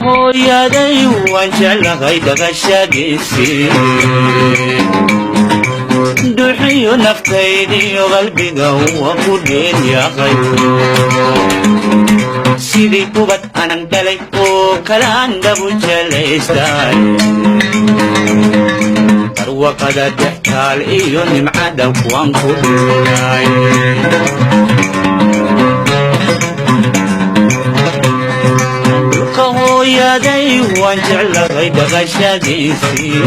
hooyaday waan jeclahay dhaqashadiisii duxiyo naftaydiyo qalbiga waa ku dheeryahay sidii kubad anan dhalay oo kalaan dhabu jelaystay barwaqada dhextaal iyo nimcada waan ku dhuulay hooyaday waan jeclahay dhaqashadiisii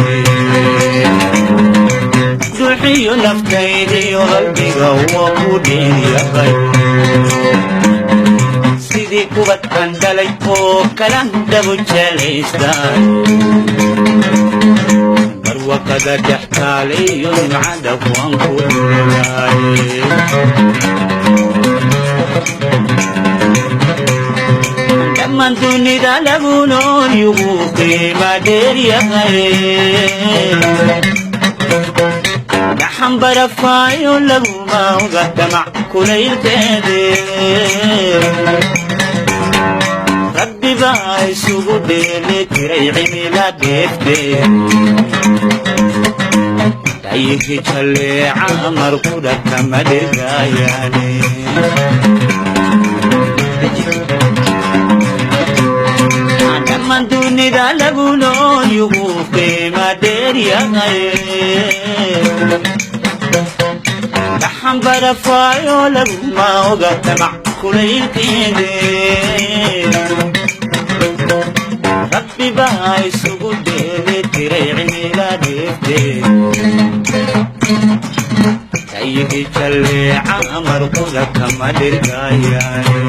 duxiyo naftaydiyo qalbiga waa ku dheeryahay sidii kubad aan dhalay oo kalaan dhabu jelaystay barwaqada dhextaal iyo nimcada waan ku dhuulay dhammaan dunida lagu nool yugu qiima dheeryahay dhaxan barafaayo laguma oga damac kulaylkeede rabbi baa isugu dheeli tiray cimila dheefte dayigi jalleeca markuda kama dhirgayaane dhammaan dunida lagu nool yugu qiima dheeryahay dhaxan barafaayo laguma oga damac kulaylkeede rabbi baa isugu dheeli tiray cimila dheefte dayigi jalleeca markuda kama dhirgayaane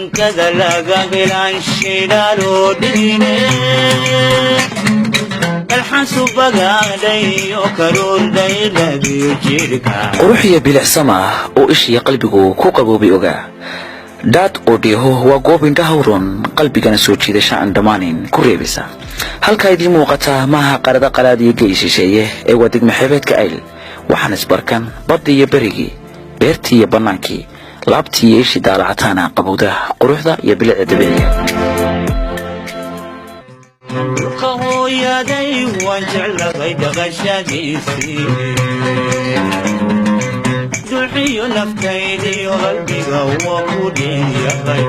dhankada laga helaan shidaaloo dhigine qurux iyo bilicsama oo ishiya qalbigu ku qaboobay ogaa daad oo dheeho waa goob indhaha u ron qalbigana soo jiidasha aan dhammaanin ku reebisa halkaa idiin muuqata maaha qarada qalaad iyo gey shisheeye ee waa degmo xeebeedka ayl waxaan isbarkan badda iyo berigii beertii iyo bannaankii laabtii iyo ishii daalacataana qabowda quruxda iyo bilicda dabiiciga hooyaday waan jeclahay dhaqashadiisii duxiyo naftaydiyo qalbiga waa ku dheeyahay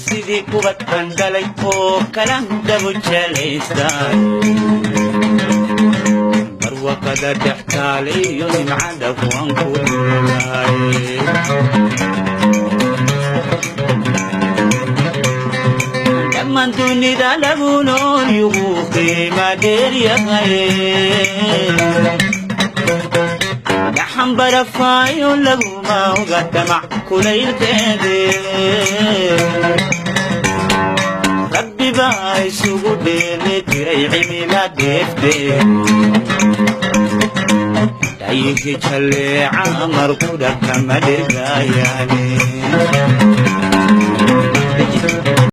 sidii kubad aan dhalay oo kala dabu jelaysay barwaqada dhex taaliyo nimcada waan ku dhulay من دوني ذا لغنون يغوخي ما دير يغير لحن برفاي لغو ما وقدمع كليل كدير ربي باي سوق ديني تريعي ما ديفتير دايكي تشلي عمر قدك ما درقاياني